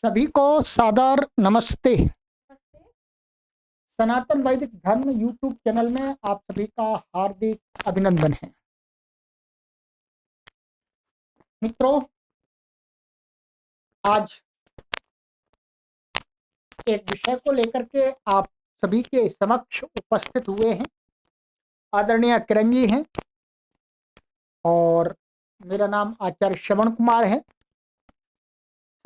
सभी को सादर नमस्ते। सनातन वैदिक धर्म यूट्यूब चैनल में आप सभी का हार्दिक अभिनंदन है। मित्रों, आज एक विषय को लेकर के आप सभी के समक्ष उपस्थित हुए हैं। आदरणीय किरण जी हैं और मेरा नाम आचार्य श्रवण कुमार है।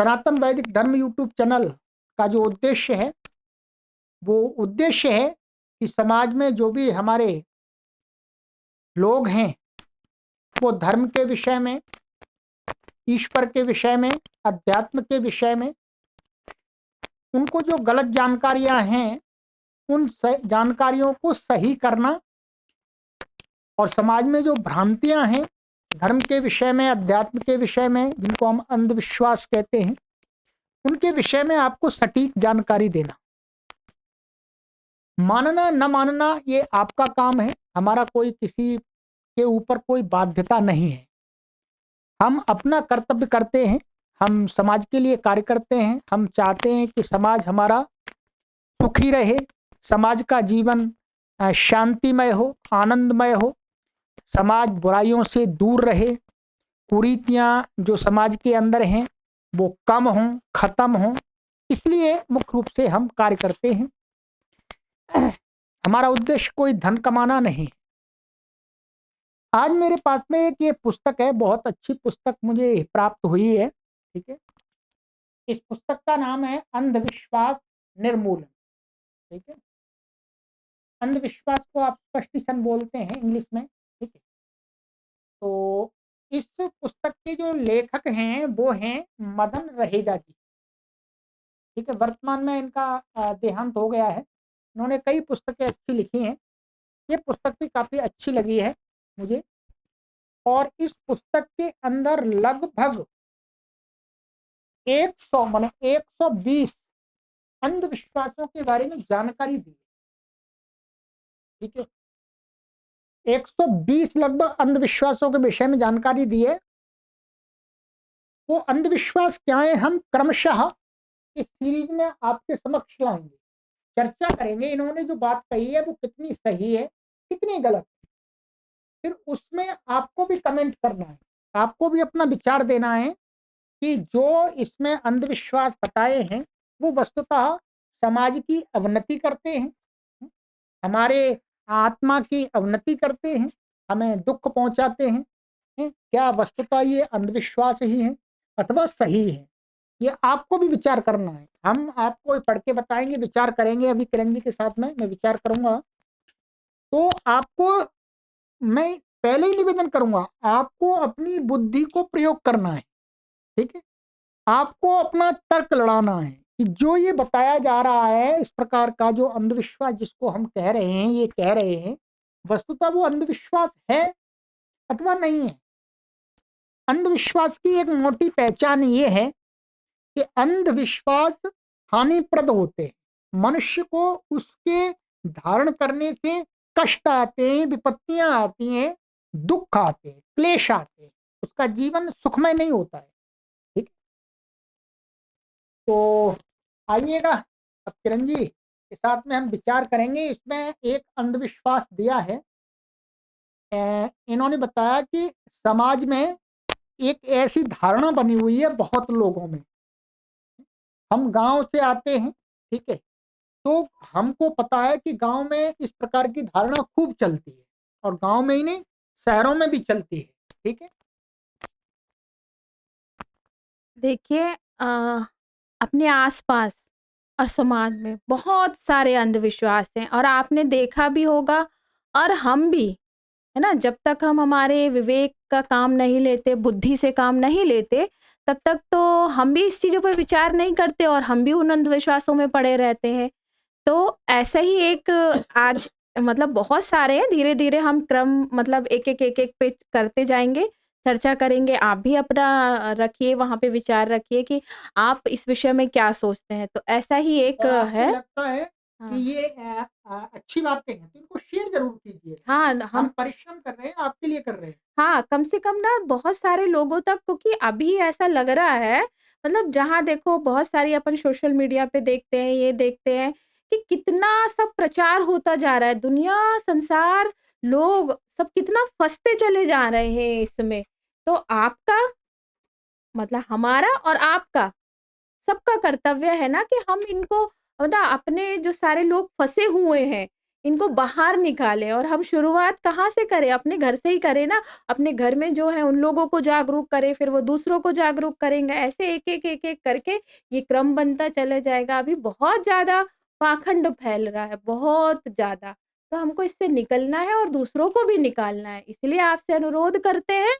सनातन वैदिक धर्म यूट्यूब चैनल का जो उद्देश्य है वो उद्देश्य है कि समाज में जो भी हमारे लोग हैं वो धर्म के विषय में, ईश्वर के विषय में, अध्यात्म के विषय में उनको जो गलत जानकारियां हैं उन जानकारियों को सही करना और समाज में जो भ्रांतियां हैं धर्म के विषय में, अध्यात्म के विषय में, जिनको हम अंधविश्वास कहते हैं, उनके विषय में आपको सटीक जानकारी देना। मानना न मानना ये आपका काम है, हमारा कोई किसी के ऊपर कोई बाध्यता नहीं है। हम अपना कर्तव्य करते हैं, हम समाज के लिए कार्य करते हैं। हम चाहते हैं कि समाज हमारा सुखी रहे, समाज का जीवन शांतिमय हो, आनंदमय हो, समाज बुराइयों से दूर रहे, कुरीतियां जो समाज के अंदर हैं वो कम हों, खत्म हों। इसलिए मुख्य रूप से हम कार्य करते हैं। हमारा उद्देश्य कोई धन कमाना नहीं। आज मेरे पास में एक ये पुस्तक है, बहुत अच्छी पुस्तक मुझे प्राप्त हुई है। ठीक है, इस पुस्तक का नाम है अंधविश्वास निर्मूलन। ठीक है, अंधविश्वास को आप स्पष्टीकरण बोलते हैं इंग्लिश में। ठीक है, तो इस पुस्तक के जो लेखक हैं वो हैं मदन रहेजा जी। ठीक है, वर्तमान में इनका देहांत हो गया है। इन्होंने कई पुस्तकें अच्छी लिखी हैं। ये पुस्तक भी काफी अच्छी लगी है मुझे। और इस पुस्तक के अंदर लगभग 100 माने 120 अंधविश्वासों के बारे में जानकारी दी है। ठीक है, 120 लगभग अंधविश्वासों के विषय में जानकारी दी है। वो अंधविश्वास क्या है, हम क्रमशः इस सीरीज में आपके समक्ष लाएंगे, चर्चा करेंगे। इन्होंने जो बात कही है वो कितनी सही है, कितनी गलत है। फिर उसमें आपको भी कमेंट करना है, आपको भी अपना विचार देना है कि जो इसमें अंधविश्वास बताए हैं वो वस्तुतः समाज की अवनति करते हैं, हमारे आत्मा की अवनति करते हैं, हमें दुख पहुंचाते हैं। क्या वस्तुतः ये अंधविश्वास ही है अथवा सही है, ये आपको भी विचार करना है। हम आपको पढ़ के बताएंगे, विचार करेंगे। अभी किरण जी के साथ में मैं विचार करूंगा। तो आपको मैं पहले ही निवेदन करूंगा, आपको अपनी बुद्धि को प्रयोग करना है। ठीक है, आपको अपना तर्क लड़ाना है कि जो ये बताया जा रहा है, इस प्रकार का जो अंधविश्वास जिसको हम कह रहे हैं, ये कह रहे हैं, वस्तुतः वो अंधविश्वास है अथवा नहीं है। अंधविश्वास की एक मोटी पहचान ये है कि अंधविश्वास हानिप्रद होते हैं। मनुष्य को उसके धारण करने से कष्ट आते हैं, विपत्तियां आती हैं, दुख आते हैं, क्लेश आते हैं, उसका जीवन सुखमय नहीं होता है। ठीक, तो आइएगा अब किरण जी के साथ में हम विचार करेंगे। इसमें एक अंधविश्वास दिया है। इन्होंने बताया कि समाज में एक ऐसी धारणा बनी हुई है बहुत लोगों में। हम गांव से आते हैं, ठीक है, तो हमको पता है कि गांव में इस प्रकार की धारणा खूब चलती है और गांव में ही नहीं, शहरों में भी चलती है। ठीक है, देखिए अपने आसपास और समाज में बहुत सारे अंधविश्वास हैं और आपने देखा भी होगा और हम भी, है ना? जब तक हम हमारे विवेक का काम नहीं लेते, बुद्धि से काम नहीं लेते, तब तक तो हम भी इस चीज़ों पे विचार नहीं करते और हम भी उन अंधविश्वासों में पड़े रहते हैं। तो ऐसा ही एक आज मतलब बहुत सारे हैं, धीरे-धीरे हम क्रम मतलब एक-एक, एक-एक पे करते जाएँगे, चर्चा करेंगे। आप भी अपना रखिए, वहाँ पे विचार रखिए कि आप इस विषय में क्या सोचते हैं। तो ऐसा ही एक और आपको है। लगता है कि हाँ। ये अच्छी बातें हैं तो इनको शेयर जरूर कीजिए। हाँ, हम हम परिश्रम कर रहे हैं, आपके लिए कर रहे हैं। हाँ, कम से कम ना बहुत सारे लोगों तक, क्योंकि अभी ऐसा लग रहा है मतलब जहाँ देखो बहुत सारी अपन सोशल मीडिया पे देखते हैं, ये देखते हैं कि कितना सब प्रचार होता जा रहा है। दुनिया, संसार, लोग सब कितना फँसते चले जा रहे हैं इसमें। तो आपका मतलब हमारा और आपका सबका कर्तव्य है ना कि हम इनको मतलब अपने जो सारे लोग फँसे हुए हैं, इनको बाहर निकालें और हम शुरुआत कहाँ से करें? अपने घर से ही करें ना। अपने घर में जो है उन लोगों को जागरूक करें, फिर वो दूसरों को जागरूक करेंगे। ऐसे एक-एक, एक-एक करके ये क्रम बनता चला जाएगा। अभी बहुत ज़्यादा पाखंड फैल रहा है, बहुत ज़्यादा। तो हमको इससे निकलना है और दूसरों को भी निकालना है। इसलिए आपसे अनुरोध करते हैं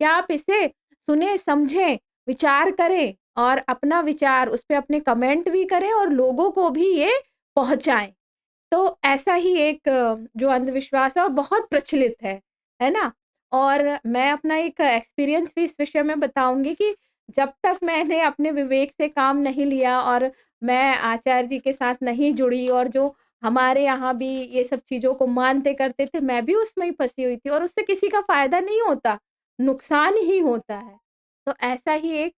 कि आप इसे सुनें, समझें, विचार करें और अपना विचार उस पे अपने कमेंट भी करें और लोगों को भी ये पहुँचाएँ। तो ऐसा ही एक जो अंधविश्वास है और बहुत प्रचलित है ना? और मैं अपना एक एक्सपीरियंस भी इस विषय में बताऊँगी कि जब तक मैंने अपने विवेक से काम नहीं लिया और मैं आचार्य जी के साथ नहीं जुड़ी और जो हमारे यहाँ भी ये सब चीज़ों को मानते करते थे, मैं भी उसमें ही फँसी हुई थी और उससे किसी का फ़ायदा नहीं होता, नुकसान ही होता है। तो ऐसा ही एक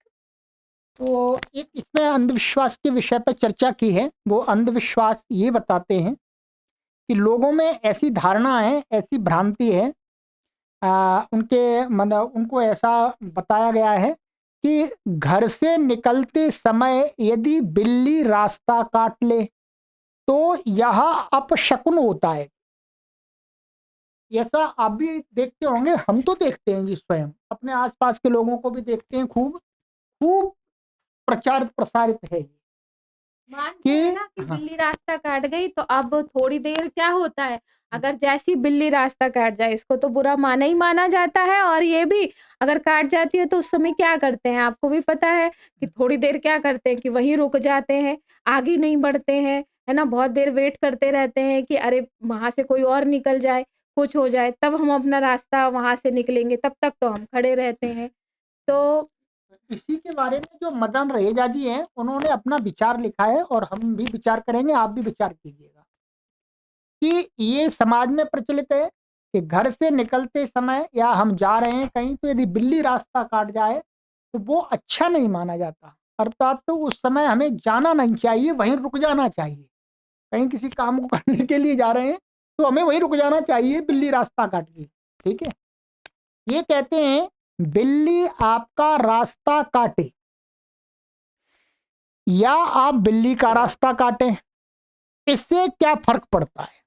तो एक इसमें अंधविश्वास के विषय पर चर्चा की है। वो अंधविश्वास ये बताते हैं कि लोगों में ऐसी धारणा है, ऐसी भ्रांति है, उनके मतलब उनको ऐसा बताया गया है कि घर से निकलते समय यदि बिल्ली रास्ता काट ले तो यह अपशकुन होता है। ऐसा आप भी देखते होंगे, हम तो देखते हैं जी, स्वयं अपने आसपास के लोगों को भी देखते हैं, खूब खूब प्रचारित प्रसारित है ये मानते हैं कि ना कि हाँ। बिल्ली रास्ता काट गई तो अब थोड़ी देर क्या होता है, अगर जैसी बिल्ली रास्ता काट जाए इसको तो बुरा माना ही माना जाता है और ये भी अगर काट जाती है तो उस समय क्या करते हैं आपको भी पता है कि थोड़ी देर क्या करते हैं कि वहीं रुक जाते हैं, आगे नहीं बढ़ते हैं, है ना? बहुत देर वेट करते रहते हैं कि अरे वहाँ से कोई और निकल जाए, कुछ हो जाए तब हम अपना रास्ता वहाँ से निकलेंगे, तब तक तो हम खड़े रहते हैं। तो इसी के बारे में जो मदन रहेजा जी हैं, उन्होंने अपना विचार लिखा है और हम भी विचार करेंगे, आप भी विचार कीजिएगा कि ये समाज में प्रचलित है कि घर से निकलते समय या हम जा रहे हैं कहीं तो यदि बिल्ली रास्ता काट जाए तो वो अच्छा नहीं माना जाता। अर्थात तो उस समय हमें जाना नहीं चाहिए, वहीं रुक जाना चाहिए। कहीं किसी काम को करने के लिए जा रहे हैं तो हमें वहीं रुक जाना चाहिए, बिल्ली रास्ता काट गई। ठीक है। ये कहते हैं बिल्ली आपका रास्ता काटे या आप बिल्ली का रास्ता काटें, इससे क्या फर्क पड़ता है?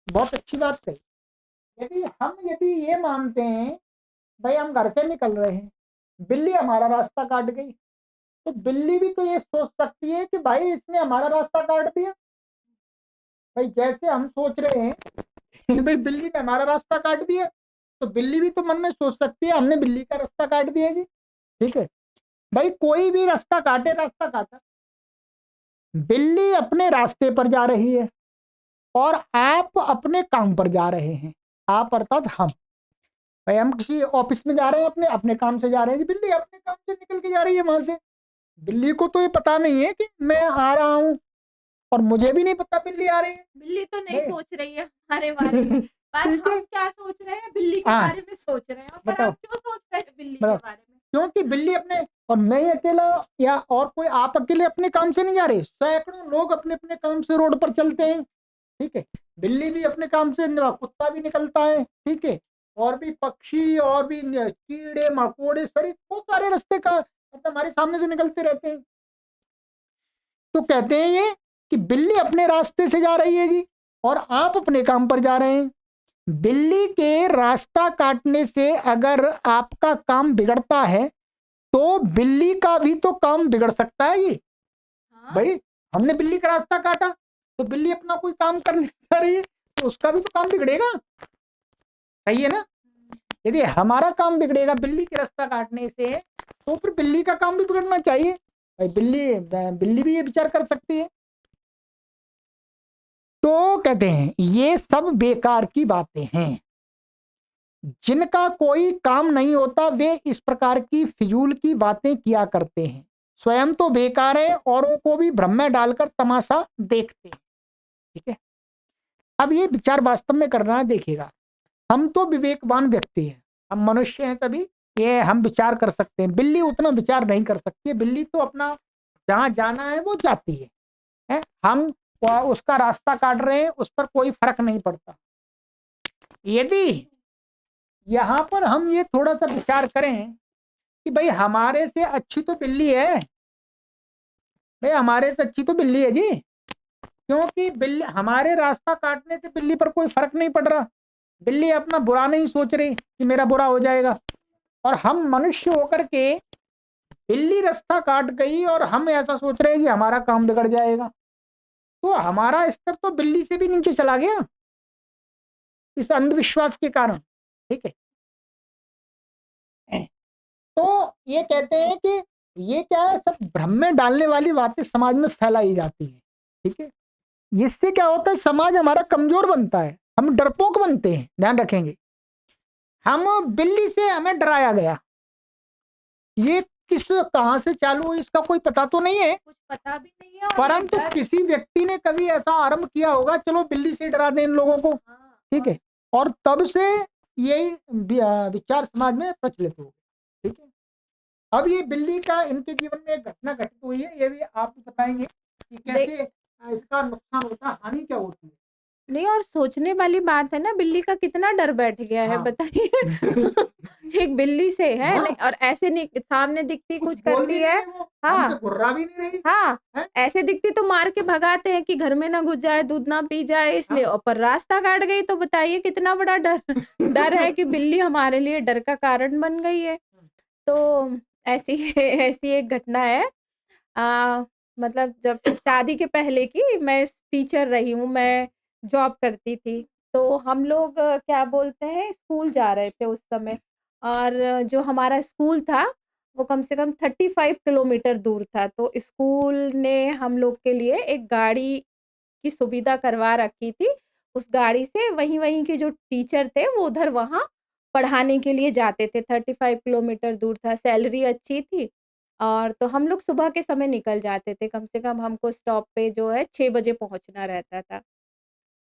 बहुत अच्छी बात कही। यदि ये मानते हैं भाई हम घर से निकल रहे हैं, बिल्ली हमारा रास्ता काट गई, तो बिल्ली भी तो ये सोच सकती है कि भाई इसने हमारा रास्ता काट दिया। भाई जैसे हम सोच रहे हैं कि भाई बिल्ली ने हमारा रास्ता काट दिया, तो बिल्ली भी तो मन में सोच सकती है हमने बिल्ली का रास्ता काट दिया जी। ठीक है। भाई कोई भी रास्ता काटे, रास्ता काटा, बिल्ली अपने रास्ते पर जा रही है और आप अपने काम पर जा रहे हैं। आप अर्थात हम, भाई हम किसी ऑफिस में जा रहे हैं, अपने अपने काम से जा रहे हैं, बिल्ली अपने काम से निकल के जा रही है वहां से। बिल्ली को तो ये पता नहीं है कि मैं आ रहा हूँ, और मुझे भी नहीं पता बिल्ली आ रही है। बिल्ली तो नहीं नहीं। सोच रही है हमारे बारे में, पर ठीक हम है। क्या सोच रहे हैं बिल्ली के हाँ, बारे में सोच रहे हैं और पर बताओ आप क्यों सोच रहे हैं बिल्ली के बताओ। बारे में? क्योंकि बिल्ली अपने, और मैं ही अकेला या और कोई आप अकेले अपने काम से नहीं जा रहे, सैकड़ों लोग अपने अपने काम से रोड पर चलते हैं। ठीक है। बिल्ली भी अपने काम से कुत्ता भी निकलता है। ठीक है। और भी पक्षी और भी कीड़े मकोड़े सरी बहुत सारे रास्ते का मतलब हमारे सामने से निकलते रहते हैं। तो कहते हैं ये कि बिल्ली अपने रास्ते से जा रही है जी और आप अपने काम पर जा रहे हैं। बिल्ली के रास्ता काटने से अगर आपका काम बिगड़ता है तो बिल्ली का भी तो काम बिगड़ सकता है जी। हाँ, भाई हमने बिल्ली का रास्ता काटा तो बिल्ली अपना कोई काम करने जा रही है तो उसका भी तो काम बिगड़ेगा। सही है ना? यदि हमारा काम बिगड़ेगा बिल्ली के रास्ता काटने से तो फिर बिल्ली का काम भी बिगड़ना चाहिए। भाई बिल्ली भी ये विचार कर सकती है। तो कहते हैं ये सब बेकार की बातें हैं, जिनका कोई काम नहीं होता वे इस प्रकार की फिजूल की बातें किया करते हैं, स्वयं तो बेकार है औरों को भी भ्रम में डालकर तमाशा देखते हैं। ठीक है। अब ये विचार वास्तव में करना है, देखिएगा हम तो विवेकवान व्यक्ति हैं, हम मनुष्य हैं, तभी ये हम विचार कर सकते हैं, बिल्ली उतना विचार नहीं कर सकती है। बिल्ली तो अपना जहाँ जाना है वो जाती है? हम उसका रास्ता काट रहे हैं, उस पर कोई फर्क नहीं पड़ता। यदि यहाँ पर हम ये थोड़ा सा विचार करें कि भाई हमारे से अच्छी तो बिल्ली है, भाई हमारे से अच्छी तो बिल्ली है जी, क्योंकि बिल्ली हमारे रास्ता काटने से बिल्ली पर कोई फर्क नहीं पड़ रहा। बिल्ली अपना बुरा नहीं सोच रही कि मेरा बुरा हो जाएगा, और हम मनुष्य होकर के बिल्ली रास्ता काट गई और हम ऐसा सोच रहे हैं कि हमारा काम बिगड़ जाएगा, तो हमारा स्तर तो बिल्ली से भी नीचे चला गया इस अंधविश्वास के कारण। ठीक है, तो ये कहते हैं कि ये क्या है, सब भ्रम में डालने वाली बातें समाज में फैलाई जाती हैं। ठीक है, इससे क्या होता है, समाज हमारा कमजोर बनता है, हम डरपोक बनते हैं। ध्यान रखेंगे, हम बिल्ली से हमें डराया गया, ये किस कहां से चालू हुई इसका कोई पता तो नहीं है, कुछ पता भी नहीं है, और ये परंतु डर किसी व्यक्ति ने कभी ऐसा आरंभ किया होगा, चलो बिल्ली से डरा दें इन लोगों को। हाँ, ठीक है, और तब से यही विचार समाज में प्रचलित हो गया। ठीक है, अब ये बिल्ली का इनके जीवन में एक घटना घटित हुई है, ये भी आप बताएंगे कि देख कैसे इसका नुकसान होता है, हानि क्या होती है। नहीं, और सोचने वाली बात है ना, बिल्ली का कितना डर बैठ गया है हाँ बताइए। एक बिल्ली से है हाँ, नहीं, और ऐसे नहीं सामने दिखती कुछ कुछ बोल करती भी है। नहीं रही वो, हमसे हाँ घुर्रा भी नहीं रही हाँ, है। ऐसे दिखती तो मार के भगाते हैं कि घर में ना घुस जाए, दूध ना पी जाए इसलिए, हाँ और पर रास्ता काट गई तो बताइए कितना बड़ा डर डर है कि बिल्ली हमारे लिए डर का कारण बन गई है। तो ऐसी ऐसी एक घटना है। अ, मतलब जब शादी के पहले की, मैं टीचर रही हूँ, मैं जॉब करती थी। तो हम लोग क्या बोलते हैं, स्कूल जा रहे थे उस समय, और जो हमारा स्कूल था वो कम से कम 35 किलोमीटर दूर था। तो स्कूल ने हम लोग के लिए एक गाड़ी की सुविधा करवा रखी थी। उस गाड़ी से वहीं-वहीं के जो टीचर थे वो उधर वहाँ पढ़ाने के लिए जाते थे। 35 किलोमीटर दूर था, सैलरी अच्छी थी, और तो हम लोग सुबह के समय निकल जाते थे। कम से कम हमको स्टॉप पे जो है 6 बजे पहुँचना रहता था।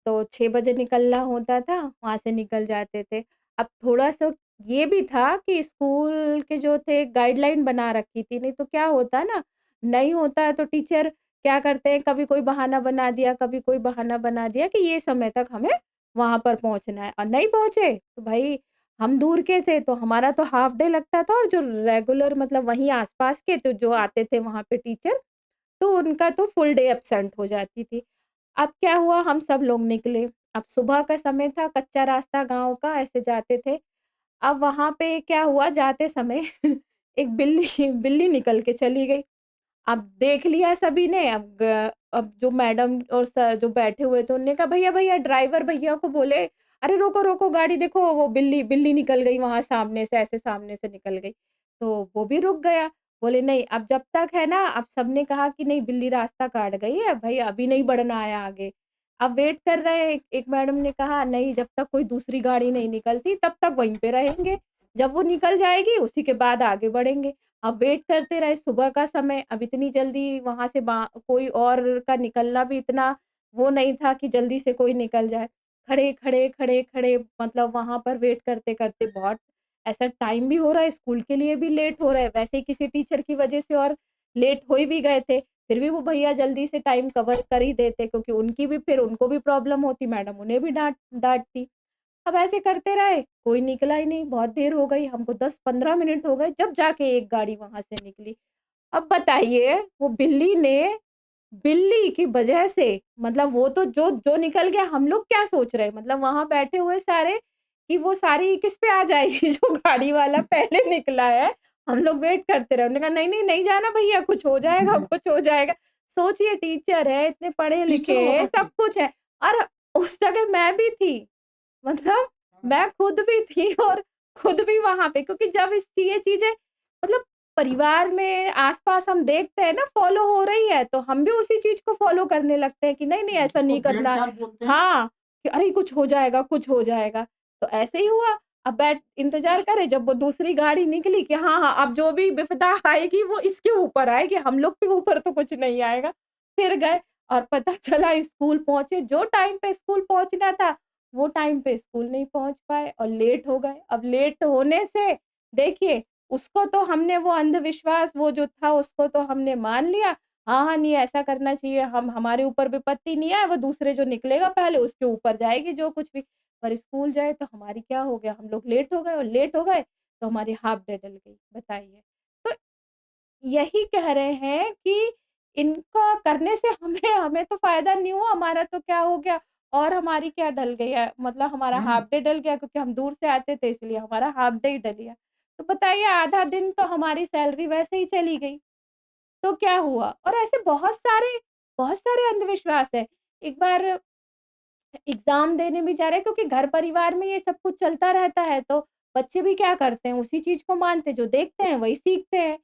तो 6 बजे निकलना होता था, वहाँ से निकल जाते थे। अब थोड़ा-सा ये भी था कि स्कूल के जो थे गाइडलाइन बना रखी थी, नहीं तो क्या होता है ना, नहीं होता है तो टीचर क्या करते हैं, कभी कोई बहाना बना दिया, कभी कोई बहाना बना दिया कि ये समय तक हमें वहाँ पर पहुँचना है, और नहीं पहुँचे तो भई हम दूर के थे तो हमारा तो हाफ डे लगता था, और जो रेगुलर मतलब वहीं आस-पास के तो जो आते थे वहाँ पे टीचर, तो उनका तो फुल डे एब्सेंट हो जाती थी। अब क्या हुआ, हम सब लोग निकले। अब सुबह का समय था, कच्चा रास्ता गाँव का, ऐसे जाते थे। अब वहाँ पे क्या हुआ, जाते समय एक बिल्ली बिल्ली निकल के चली गई। अब देख लिया सभी ने, अब जो मैडम और सर जो बैठे हुए थे उन्होंने कहा, भैया भैया ड्राइवर भैया को बोले, अरे रोको रोको गाड़ी, देखो वो बिल्ली बिल्ली निकल गई वहां सामने से, ऐसे सामने से निकल गई। तो वो भी रुक गया, बोले नहीं, अब जब तक है ना, अब सबने कहा कि नहीं बिल्ली रास्ता काट गई है भाई, अभी नहीं बढ़ना है आगे। अब वेट कर रहे हैं, एक मैडम ने कहा नहीं, जब तक कोई दूसरी गाड़ी नहीं निकलती तब तक वहीं पे रहेंगे, जब वो निकल जाएगी उसी के बाद आगे बढ़ेंगे। अब वेट करते रहे, सुबह का समय, अब इतनी जल्दी वहाँ से बा कोई और का निकलना भी इतना वो नहीं था कि जल्दी से कोई निकल जाए। खड़े, खड़े, खड़े, खड़े, मतलब वहाँ पर वेट करते-करते बहुत ऐसा टाइम भी हो रहा है, स्कूल के लिए भी लेट हो रहा है, वैसे ही किसी टीचर की वजह से और लेट हो ही भी गए थे। फिर भी वो भैया जल्दी से टाइम कवर कर ही देते, क्योंकि उनकी भी फिर उनको भी प्रॉब्लम होती, मैडम उन्हें भी डाँटती। अब ऐसे करते रहे, कोई निकला ही नहीं, बहुत देर हो गई, हमको 10-15 मिनट हो गए, जब जाके एक गाड़ी वहाँ से निकली। अब बताइए, वो बिल्ली की वजह से, मतलब वो तो जो जो निकल गया, हम लोग क्या सोच रहे हैं, मतलब वहाँ बैठे हुए सारे कि वो सारी किस पे आ जाएगी, जो गाड़ी वाला पहले निकला है। हम लोग वेट करते रहे, उन्होंने कहा नहीं, नहीं, नहीं जाना भैया, कुछ हो जाएगा, कुछ हो जाएगा। सोचिए, टीचर है, इतने पढ़े-लिखे टीचर हैं, होकर के। सब कुछ है, और उस जगह मैं भी थी। मतलब मैं खुद भी थी, और खुद भी वहाँ पे, क्योंकि जब इस ये चीज़ें मतलब परिवार में आस-पास हम देखते हैं ना फ़ॉलो हो रही है, तो हम भी उसी चीज़ को फ़ॉलो करने लगते हैं कि नहीं, नहीं ऐसा जिसको नहीं करना है। भेड़-चाल बोलते हैं। हाँ, कि अरे कुछ हो जाएगा, कुछ हो जाएगा। तो ऐसे ही हुआ। अब बैठ इंतज़ार करे जब वो दूसरी गाड़ी निकली कि हाँ, हाँ, अब जो भी विपदा आएगी वो इसके ऊपर आएगी, हम लोग के ऊपर तो कुछ नहीं आएगा। फिर गए, और पता चला स्कूल पहुँचे, जो टाइम पे स्कूल पहुँचना था वो टाइम पे स्कूल नहीं पहुँच पाए और लेट हो गए। अब लेट होने से देखिए, उसको तो हमने वो अंधविश्वास वो जो था उसको तो हमने मान लिया, हाँ, हाँ, नहीं ऐसा करना चाहिए, हम हमारे ऊपर विपत्ति नहीं आए, वो दूसरे जो निकलेगा पहले उसके ऊपर जाएगी जो कुछ भी। पर स्कूल जाए तो हमारी क्या हो गया, हम लोग लेट हो गए और लेट हो गए तो हमारी हाल्फ डे डल गई, बताइए। तो यही कह रहे हैं कि इनका करने से हमें हमें तो फ़ायदा नहीं हुआ, हमारा तो क्या हो गया और हमारी क्या डल गई है, मतलब हमारा हम्म हाल्फ डे डल गया क्योंकि हम दूर से आते थे इसलिए हमारा हाल्फ डे ही डल गया। तो बताइए आधा दिन तो हमारी सैलरी वैसे ही चली गई, तो क्या हुआ? और ऐसे बहुत सारे अंधविश्वास हैं। एक बार एग्ज़ाम देने भी जा रहे हैं क्योंकि घर परिवार में ये सब कुछ चलता रहता है, तो बच्चे भी क्या करते हैं, उसी चीज़ को मानते हैं, जो देखते हैं वही सीखते हैं।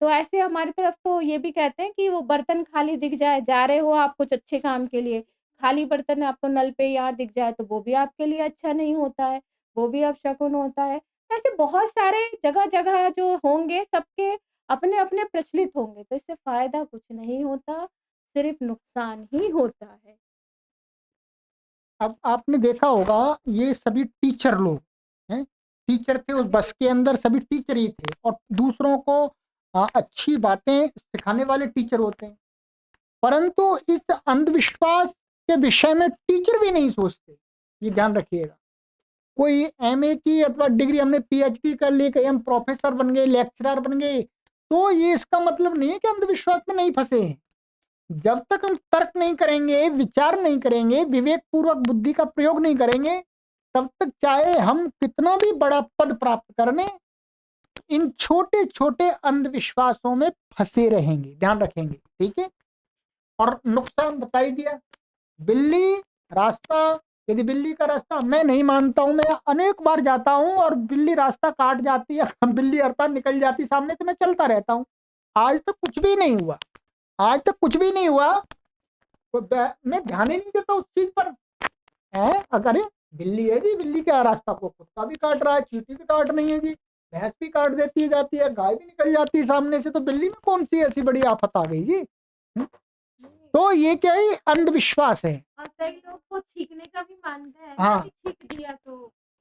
तो ऐसे हमारी तरफ तो ये भी कहते हैं कि वो बर्तन खाली दिख जाए, जा रहे हो आप कुछ अच्छे काम के लिए, खाली बर्तन आपको नल पे यहाँ दिख जाए तो वो भी आपके लिए अच्छा नहीं होता है, वो भी अपशकुन होता है। तो ऐसे बहुत सारे जगह-जगह जो होंगे सबके अपने-अपने प्रचलित होंगे, तो इससे फ़ायदा कुछ नहीं होता, सिर्फ़ नुकसान ही होता है। अब आपने देखा होगा, ये सभी टीचर लोग हैं, टीचर थे, उस बस के अंदर सभी टीचर ही थे और दूसरों को अच्छी बातें सिखाने वाले टीचर होते हैं। परंतु इस अंधविश्वास के विषय में टीचर भी नहीं सोचते, ये ध्यान रखिएगा। कोई एमए की अथवा डिग्री, हमने पीएचडी कर ली, कहीं हम प्रोफेसर बन गए, लेक्चरर बन गए, तो ये इसका मतलब नहीं है कि अंधविश्वास में नहीं फंसे हैं। जब तक हम तर्क नहीं करेंगे, विचार नहीं करेंगे, विवेक पूर्वक बुद्धि का प्रयोग नहीं करेंगे, तब तक चाहे हम कितना भी बड़ा पद प्राप्त कर लें, इन छोटे छोटे अंधविश्वासों में फंसे रहेंगे, ध्यान रखेंगे, ठीक है। और नुकसान बता ही दिया। बिल्ली रास्ता, यदि बिल्ली का रास्ता मैं नहीं मानता हूं, मैं अनेक बार जाता हूं और बिल्ली रास्ता काट जाती है, बिल्ली अर्थात निकल जाती सामने, तो मैं चलता रहता हूं, आज तक कुछ भी नहीं हुआ, आज तक कुछ भी नहीं हुआ। तो मैं ध्यान ही नहीं देता उस चीज पर है। अगर ये बिल्ली है जी, बिल्ली का रास्ता को कुत्ता भी काट रहा है, चींटी भी काट रही है जी, भैंस भी काट देती है जाती है, गाय भी निकल जाती है सामने से, तो बिल्ली में कौन सी ऐसी बड़ी आफत आ गई जी। तो ये क्या है, अंधविश्वास है। और कई लोग को छींकने का भी मानते हैं ना हाँ, कि छींक दिया तो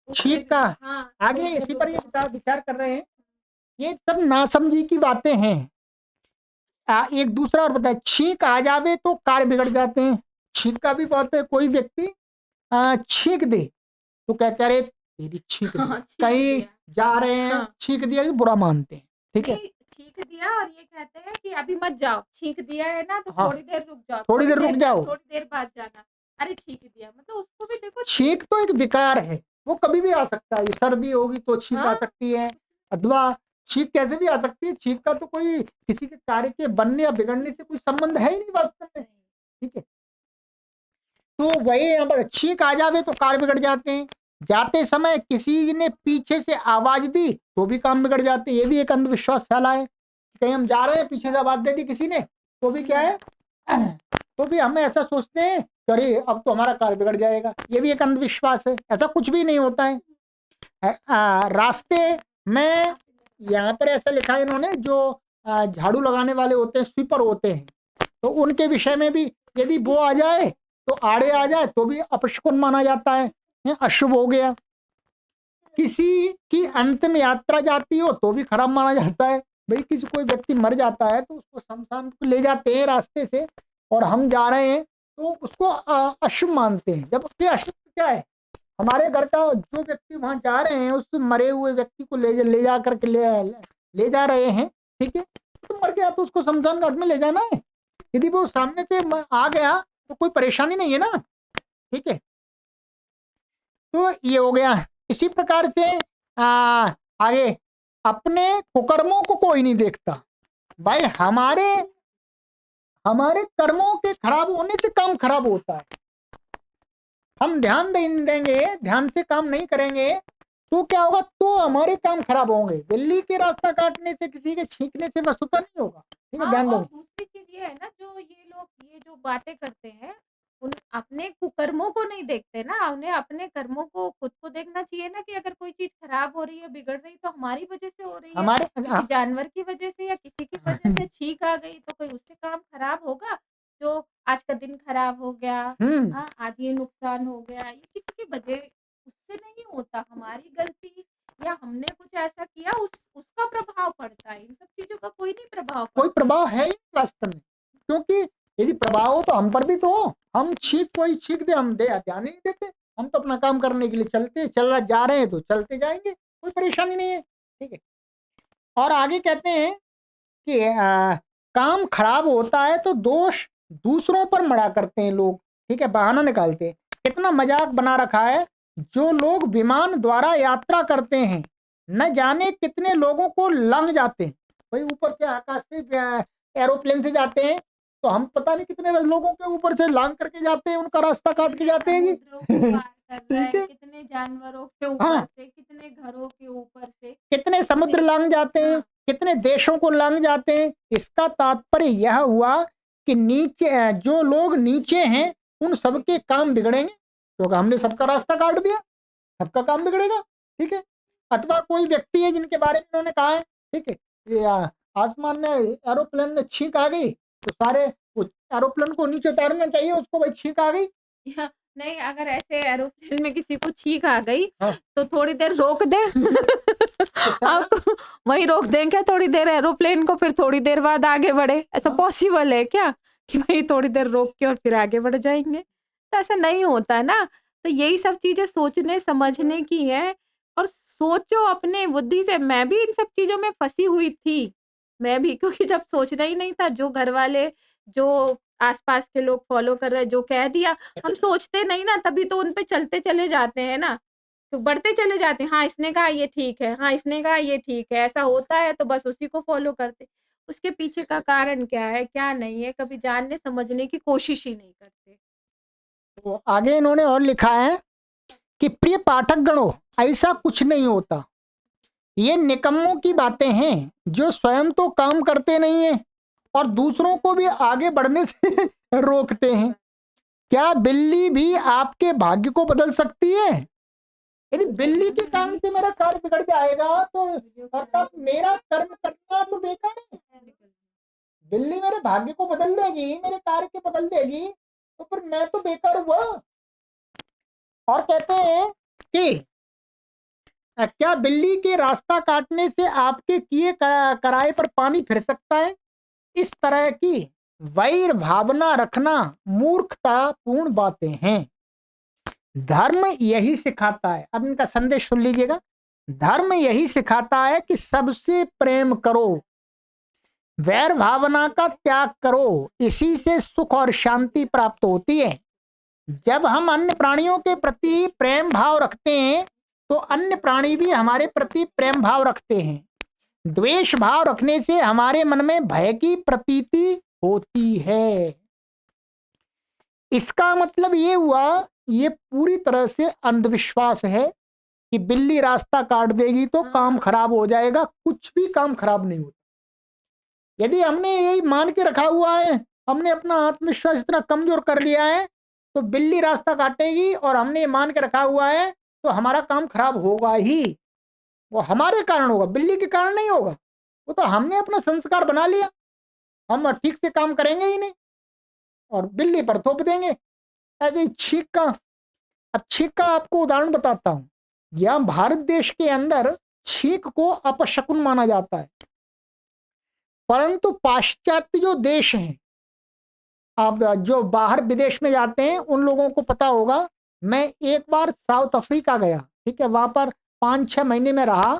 उससे छींक भी का हाँ, आगे थोड़ी देर इसी रुक पर ये जाओ। विचार कर रहे हैं। ये सब नासमझी की बातें हैं। एक दूसरा और बताए, छींक आ जावे तो कार्य बिगड़ जाते हैं। छींक का भी बहुत है, कोई व्यक्ति छींक दे तो कहते हैं अरे तेरी छींक हाँ, दिया, छींक कहीं दिया। जा रहे हैं हाँ, छींक दिया, बुरा मानते हैं, ठीक है। नहीं छींक दिया और ये कहते हैं कि अभी मत जाओ, छींक दिया है ना तो हाँ, थोड़ी देर रुक जाओ, थोड़ी देर रुक जाओ। थोड़ी देर बाद जाना। अरे छींक दिया मतलब उसको भी देखो छींक छींक तो एक विकार है, वो कभी भी आ सकता है, सर्दी होगी तो छींक आ हाँ, सकती है, अथवा छींक कैसे भी आ सकती है। छींक का तो कोई किसी के कार्य के बनने या बिगड़ने से कोई संबंध है ही नहीं वास्तव में, ठीक है। तो वही यहाँ पर छींक आ जावे तो कार्य बिगड़ जाते हैं। जाते समय किसी ने पीछे से आवाज दी तो भी काम बिगड़ जाते हैं, ये भी एक अंधविश्वास फैला है। कहीं हम जा रहे हैं, पीछे से आवाज दे दी किसी ने, तो भी क्या है, तो भी हम ऐसा सोचते हैं कि अरे अब तो हमारा कार्य बिगड़ जाएगा, ये भी एक अंधविश्वास है। ऐसा कुछ भी नहीं होता है। रास्ते में यहाँ पर ऐसा लिखा है इन्होंने, जो झाड़ू लगाने वाले होते हैं, स्वीपर होते हैं, तो उनके विषय में भी यदि वो आ जाए तो आड़े आ जाए तो भी अपशकुन माना जाता है, अशुभ हो गया। किसी की अंतिम यात्रा जाती हो तो भी खराब माना जाता है। भाई किसी कोई व्यक्ति मर जाता है तो उसको शमशान को ले जाते हैं रास्ते से, और हम जा रहे हैं तो उसको अशुभ मानते हैं। जबकि अशुभ क्या है, हमारे घर का जो व्यक्ति वहां जा रहे हैं उस मरे हुए व्यक्ति को ले जा करके ले जा रहे हैं, ठीक है, तो मर गया तो उसको शमशान घाट में ले जाना है। यदि वो सामने से आ गया तो कोई परेशानी नहीं है ना, ठीक है। तो ये हो गया। इसी प्रकार से आ, आगे, अपने कुकर्मों को कोई नहीं देखता। भाई हमारे हमारे कर्मों के खराब होने से काम खराब होता है। हम ध्यान देंगे, ध्यान से काम नहीं करेंगे तो क्या होगा, तो हमारे काम खराब होंगे। बिल्ली के रास्ता काटने से, किसी के छींकने से वस्तुतः नहीं होगा, ठीक है, हाँ, ध्यान और देंगे। दूसरी चीज़ ये है ना जो ये लोग ये जो बातें करते हैं, उन अपने कुकर्मों को नहीं देखते ना, उन्हें अपने कर्मों को खुद को देखना चाहिए ना कि अगर कोई चीज़ खराब हो रही है, बिगड़ रही है तो हमारी वज़ह से हो रही है, हमारे किसी जानवर की वज़ह से या किसी की वज़ह से छींक आ गई तो कोई उससे काम खराब होगा, जो आज का दिन खराब हो गया, हम्म हाँ, आज ये नुकसान हो गया, ये किसी की वज़ह उससे नहीं होता, हमारी गलती या हमने कुछ ऐसा किया उसका प्रभाव पड़ता है, इन सब चीजों का कोई नहीं प्रभाव कोई पड़ता। प्रभाव है ही नहीं वास्तव में, क्योंकि यदि प्रभाव हो तो हम पर भी तो हो। हम कोई छींक दे, हम ध्यान नहीं देते, हम तो अपना काम करने के लिए जा रहे हैं तो चलते जाएंगे, कोई परेशानी नहीं है। ठीक है। और आगे कहते हैं कि काम खराब होता है तो दोष दूसरों पर मढ़ा करते हैं लोग। ठीक है, बहाना निकालते हैं। कितना मजाक बना रखा है। जो लोग विमान द्वारा यात्रा करते हैं न जाने कितने लोगों को लंघ जाते हैं। भाई ऊपर से आकाश से एरोप्लेन से जाते हैं तो हम पता नहीं कितने लोगों के ऊपर से लांग करके जाते हैं, उनका रास्ता काट के जाते हैं जी। समुद्रों को पार कर रहा ठीक है, है। कितने जानवरों के हाँ, ऊपर से, कितने घरों के ऊपर से, कितने समुद्र लांग जाते हैं, हाँ, कितने देशों को लांग जाते हैं। इसका तात्पर्य यह हुआ कि नीचे जो लोग नीचे हैं उन सबके काम बिगड़ेंगे, क्योंकि हमने सबका रास्ता काट दिया, सबका काम बिगड़ेगा। ठीक है। अथवा कोई व्यक्ति है जिनके बारे में उन्होंने कहा है, ठीक है, ये आसमान में एरोप्लेन में छींक आ गई तो सारे एरोप्लेन को नीचे उतारना चाहिए, उसको भाई छींक आ गई। या नहीं, अगर ऐसे एरोप्लेन में किसी को छींक आ गई हाँ। तो थोड़ी देर रोक दे। तो सारा आपको वही रोक दें क्या थोड़ी देर एरोप्लेन को, फिर थोड़ी देर बाद आगे बढ़े? ऐसा हाँ, पॉसिबल है क्या कि भाई थोड़ी देर रोक के और फिर आगे बढ़ जाएंगे? तो ऐसा नहीं होता है ना। तो यही सब चीजें सोचने समझने की है। और सोचो अपने बुद्धि से। मैं भी इन सब चीजों में फंसी हुई थी, मैं भी, क्योंकि जब सोचना ही नहीं था, जो घर वाले, जो आसपास के लोग फॉलो कर रहे हैं, जो कह दिया, हम सोचते नहीं ना, तभी तो उन पे चलते चले जाते हैं ना, तो बढ़ते चले जाते हैं। हाँ, इसने कहा ये ठीक है, हाँ, इसने कहा ये ठीक है, ऐसा होता है तो बस उसी को फॉलो करते। उसके पीछे का कारण क्या है, क्या नहीं है, कभी जानने समझने की कोशिश ही नहीं करते। तो आगे इन्होंने और लिखा है कि प्रिय पाठक गणों, ऐसा कुछ नहीं होता। ये निकम्मों की बातें हैं जो स्वयं तो काम करते नहीं हैं और दूसरों को भी आगे बढ़ने से रोकते हैं। क्या बिल्ली भी आपके भाग्य को बदल सकती है? यदि बिल्ली के कारण से मेरा कार्य बिगड़ जाएगा तो अर्थात मेरा कर्म करना तो बेकार है। बिल्ली मेरे भाग्य को बदल देगी, मेरे कार्य को बदल देगी, तो फिर मैं तो बेकार हुआ। और कहते हैं कि क्या बिल्ली के रास्ता काटने से आपके किए कराए पर पानी फिर सकता है? इस तरह की वैर भावना रखना मूर्खता पूर्ण बातें हैं। धर्म यही सिखाता है, अब इनका संदेश सुन लीजिएगा। धर्म यही सिखाता है कि सबसे प्रेम करो, वैर भावना का त्याग करो, इसी से सुख और शांति प्राप्त होती है। जब हम अन्य प्राणियों के प्रति प्रेम भाव रखते हैं तो अन्य प्राणी भी हमारे प्रति प्रेम भाव रखते हैं। द्वेष भाव रखने से हमारे मन में भय की प्रतीति होती है। इसका मतलब ये हुआ, ये पूरी तरह से अंधविश्वास है कि बिल्ली रास्ता काट देगी तो काम खराब हो जाएगा। कुछ भी काम खराब नहीं होता। यदि हमने यही मान के रखा हुआ है, हमने अपना आत्मविश्वास इतना कमजोर कर लिया है, तो बिल्ली रास्ता काटेगी और हमने ये मान के रखा हुआ है तो हमारा काम खराब होगा ही। वो हमारे कारण होगा, बिल्ली के कारण नहीं होगा। वो तो हमने अपना संस्कार बना लिया, हम ठीक से काम करेंगे ही नहीं और बिल्ली पर थोप देंगे। ऐसे ही छींक का, अब छींक का आपको उदाहरण बताता हूं। यह भारत देश के अंदर छींक को अपशकुन माना जाता है, परंतु पाश्चात्य जो देश हैं, आप जो बाहर विदेश में जाते हैं उन लोगों को पता होगा। मैं एक बार साउथ अफ्रीका गया, ठीक है, वहां पर 5-6 महीने में रहा।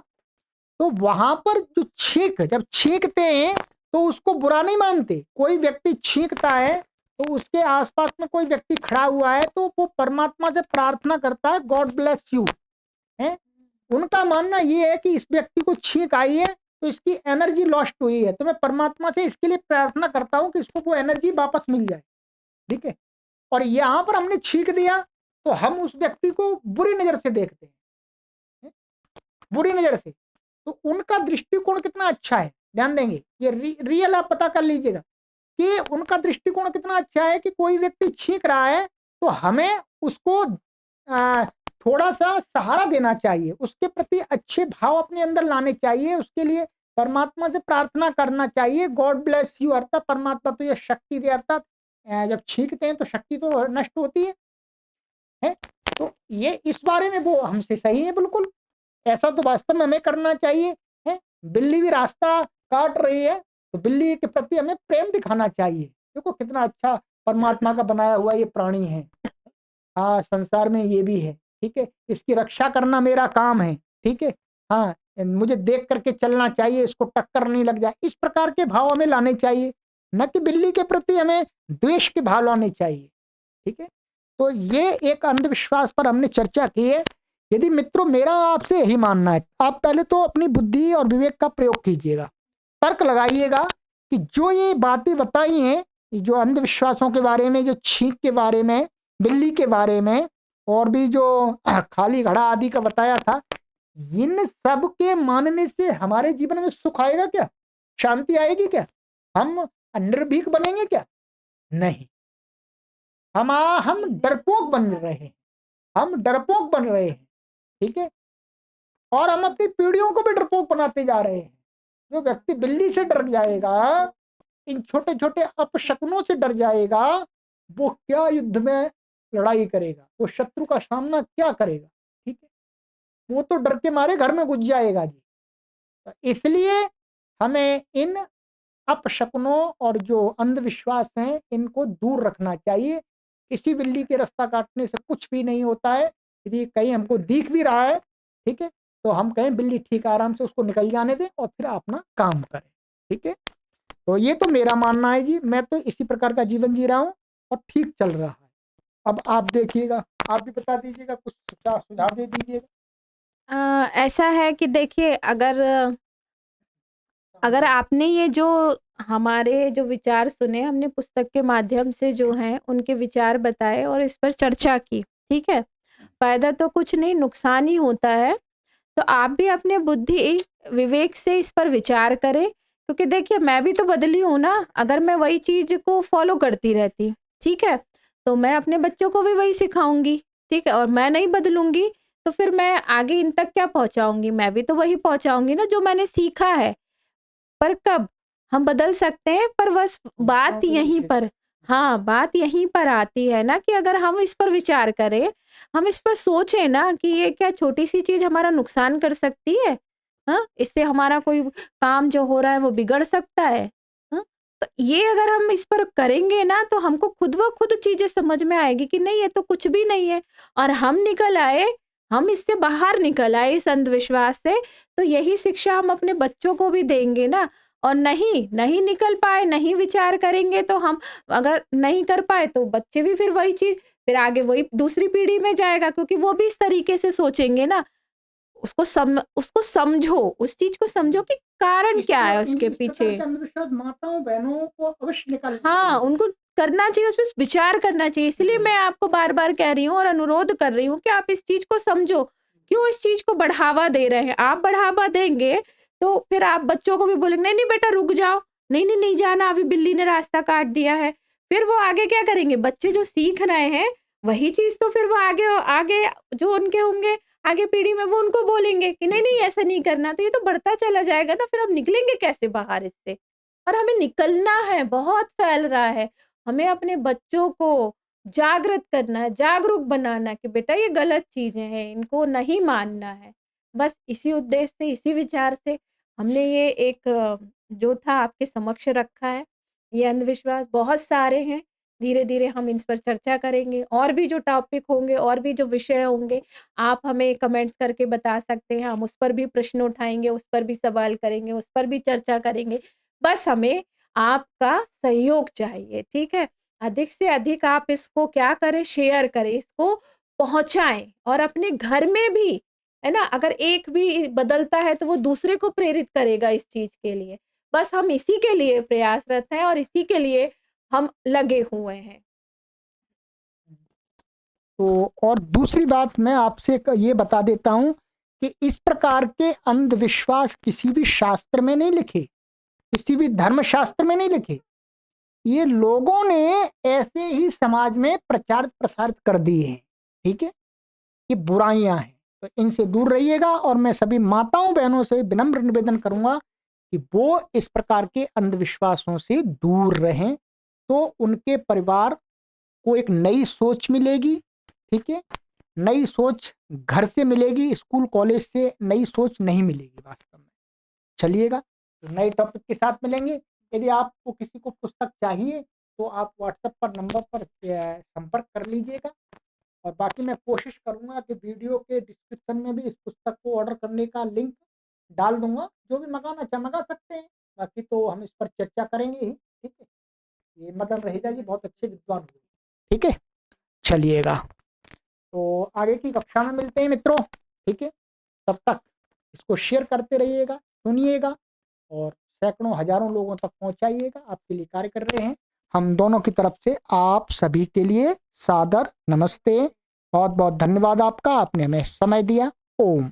तो वहां पर जो जब छींकते हैं तो उसको बुरा नहीं मानते। कोई व्यक्ति छींकता है तो उसके आसपास में कोई व्यक्ति खड़ा हुआ है तो वो परमात्मा से प्रार्थना करता है, गॉड ब्लेस यू है। उनका मानना ये है कि इस व्यक्ति को छींक आई है तो इसकी एनर्जी लॉस्ट हुई है, तो मैं परमात्मा से इसके लिए प्रार्थना करता हूं कि इसको वो एनर्जी वापस मिल जाए। ठीक है। और यहां पर हमने छींक दिया तो हम उस व्यक्ति को बुरी नजर से देखते हैं, बुरी नजर से। तो उनका दृष्टिकोण कितना अच्छा है, ध्यान देंगे। ये रियल आप पता कर लीजिएगा कि उनका दृष्टिकोण कितना अच्छा है कि कोई व्यक्ति छींक रहा है तो हमें उसको थोड़ा सा सहारा देना चाहिए, उसके प्रति अच्छे भाव अपने अंदर लाने चाहिए, उसके लिए परमात्मा से प्रार्थना करना चाहिए, गॉड ब्लेस यू, अर्थात परमात्मा तो ये शक्ति दे। अर्थात जब छींकते हैं तो शक्ति तो नष्ट होती है। तो ये इस बारे में वो हमसे सही है बिल्कुल। ऐसा तो वास्तव में हमें करना चाहिए है। बिल्ली भी रास्ता काट रही है तो बिल्ली के प्रति हमें प्रेम दिखाना चाहिए। देखो कितना अच्छा परमात्मा का बनाया हुआ ये प्राणी है। हाँ, संसार में ये भी है, ठीक है, इसकी रक्षा करना मेरा काम है, ठीक है। हाँ, मुझे देख करके चलना चाहिए, इसको टक्कर नहीं लग जाए, इस प्रकार के भाव हमें लाने चाहिए, न कि बिल्ली के प्रति हमें द्वेष के भाव लाने चाहिए, ठीक है। तो ये एक अंधविश्वास पर हमने चर्चा की है। यदि मित्रों मेरा आपसे यही मानना है, आप पहले तो अपनी बुद्धि और विवेक का प्रयोग कीजिएगा, तर्क लगाइएगा कि जो ये बातें बताई हैं, जो अंधविश्वासों के बारे में, जो छींक के बारे में, बिल्ली के बारे में, और भी जो खाली घड़ा आदि का बताया था, इन सब के मानने से हमारे जीवन में सुख आएगा क्या? शांति आएगी क्या? हम निर्भीक बनेंगे क्या? नहीं। हम डरपोक बन रहे हैं, हम डरपोक बन रहे हैं, ठीक है। और हम अपनी पीढ़ियों को भी डरपोक बनाते जा रहे हैं। जो व्यक्ति बिल्ली से डर जाएगा, इन छोटे छोटे अपशकुनों से डर जाएगा, वो क्या युद्ध में लड़ाई करेगा, वो शत्रु का सामना क्या करेगा, ठीक है। वो तो डर के मारे घर में घुस जाएगा जी। तो इसलिए हमें इन अपशकुनों और जो अंधविश्वास हैं इनको दूर रखना चाहिए। किसी बिल्ली के रास्ता काटने से कुछ भी नहीं होता है। यदि कहीं हमको दिख भी रहा है, ठीक है, तो हम कहें बिल्ली ठीक आराम से उसको निकल जाने दें और फिर अपना काम करें, ठीक है। तो ये तो मेरा मानना है जी, मैं तो इसी प्रकार का जीवन जी रहा हूँ और ठीक चल रहा है। अब आप देखिएगा, आप भी बता दीजिएगा, कुछ सुझाव दे दीजिएगा। ऐसा है कि देखिए, अगर अगर आपने ये जो हमारे जो विचार सुने, हमने पुस्तक के माध्यम से जो हैं उनके विचार बताए और इस पर चर्चा की, ठीक है? फ़ायदा तो कुछ नहीं, नुकसान ही होता है। तो आप भी अपने बुद्धि विवेक से इस पर विचार करें, क्योंकि देखिए मैं भी तो बदली हूँ ना। अगर मैं वही चीज़ को फ़ॉलो करती रहती, ठीक है? तो मैं अपने बच्चों को भी वही सिखाऊँगी, ठीक है? और मैं नहीं बदलूँगी, तो फिर मैं आगे इन तक क्या पहुँचाऊँगी? मैं भी तो वही पहुँचाऊँगी ना जो मैंने सीखा है। पर कब? हम बदल सकते हैं, पर बस बात यहीं पर, हाँ, बात यहीं पर आती है ना कि अगर हम इस पर विचार करें, हम इस पर सोचें ना कि ये क्या छोटी-सी चीज़ हमारा नुकसान कर सकती है? हाँ? इससे हमारा कोई काम जो हो रहा है वो बिगड़ सकता है। हाँ? तो ये अगर हम इस पर करेंगे ना तो हमको खुद ब खुद चीज़ें समझ में आएगी कि नहीं, ये तो कुछ भी नहीं है, और हम निकल आए, हम इससे बाहर निकल आए इस अंधविश्वास से। तो यही शिक्षा हम अपने बच्चों को भी देंगे ना। और नहीं निकल पाए, नहीं विचार करेंगे, तो हम अगर नहीं कर पाए तो बच्चे भी फिर वही चीज़, फिर आगे वही दूसरी पीढ़ी में जाएगा, क्योंकि वो भी इस तरीके से सोचेंगे ना। उसको समझो, उस चीज़ को समझो कि कारण क्या है उसके इस प्रकार पीछे। के अंधविश्वास माताओं बहनों को अवश्य निकालने हाँ, चाहिए। उनको करना चाहिए, उस पे विचार करना चाहिए। इसलिए मैं आपको बार-बार कह रही हूँ और अनुरोध कर रही हूँ कि आप इस चीज़ को समझो। क्यों इस चीज़ को बढ़ावा दे रहे हैं? आप बढ़ावा देंगे, तो फिर आप बच्चों को भी बोलेंगे, "नहीं, नहीं बेटा रुक जाओ। नहीं, नहीं, नहीं जाना, अभी बिल्ली ने रास्ता काट दिया है।" फिर वो आगे क्या करेंगे? बच्चे जो सीख रहे हैं, वही चीज़ तो फिर वो आगे आगे जो उनके होंगे, आगे पीढ़ी में, वो उनको बोलेंगे कि नहीं, नहीं ऐसा नहीं करना। तो ये तो बढ़ता चला जाएगा ना, फिर हम निकलेंगे कैसे बाहर इससे? और हमें निकलना है, बहुत फैल रहा है। हमें अपने बच्चों को जागृत करना है, जागरूक बनाना है कि बेटा ये गलत चीज़ें हैं, इनको नहीं मानना है। बस इसी उद्देश्य से, इसी विचार से हमने ये एक जो था आपके समक्ष रखा है। ये अंधविश्वास बहुत सारे हैं, धीरे-धीरे हम इन पर चर्चा करेंगे। और भी जो टॉपिक होंगे, और भी जो विषय होंगे, आप हमें कमेंट्स करके बता सकते हैं। हम उस पर भी प्रश्न उठाएँगे, उस पर भी सवाल करेंगे, उस पर भी चर्चा करेंगे। बस हमें आपका सहयोग चाहिए, ठीक है? अधिक से अधिक आप इसको क्या करें, शेयर करें, इसको पहुँचाएँ और अपने घर में भी, है ना? अगर एक भी बदलता है तो वो दूसरे को प्रेरित करेगा इस चीज़ के लिए। बस हम इसी के लिए प्रयासरत हैं और इसी के लिए हम लगे हुए हैं। तो और दूसरी बात मैं आपसे ये बता देता हूँ कि इस प्रकार के अंधविश्वास किसी भी शास्त्र में नहीं लिखे, किसी भी धर्म शास्त्र में नहीं लिखे। ये लोगों ने ऐसे ही समाज में प्रचार प्रसारित कर दिए हैं, ठीक है। ये बुराइयां हैं, तो इनसे दूर रहिएगा। और मैं सभी माताओं बहनों से विनम्र निवेदन करूंगा कि वो इस प्रकार के अंधविश्वासों से दूर रहें, तो उनके परिवार को एक नई सोच मिलेगी, ठीक है। नई सोच घर से मिलेगी, स्कूल कॉलेज से नई सोच नहीं मिलेगी वास्तव में। चलिएगा, तो नए टॉपिक के साथ मिलेंगे। यदि आपको किसी को पुस्तक चाहिए तो आप व्हाट्सएप पर नंबर पर संपर्क कर लीजिएगा, और बाकी मैं कोशिश करूंगा कि वीडियो के डिस्क्रिप्शन में भी इस पुस्तक को ऑर्डर करने का लिंक डाल दूंगा। जो भी मंगाना चाहे मंगा सकते हैं, बाकी तो हम इस पर चर्चा करेंगे ही। ठीक है, ये मदन रहेगा जी बहुत अच्छे विद्वान हुए। ठीक है, चलिएगा, तो आगे की कक्षा में मिलते हैं मित्रों। ठीक है, तब तक इसको शेयर करते रहिएगा, सुनिएगा, और सैकड़ों हजारों लोगों तक पहुंचाइएगा। आपके लिए कार्य कर रहे हैं हम दोनों की तरफ से। आप सभी के लिए सादर नमस्ते। बहुत बहुत धन्यवाद आपका, आपने हमें समय दिया। ओम।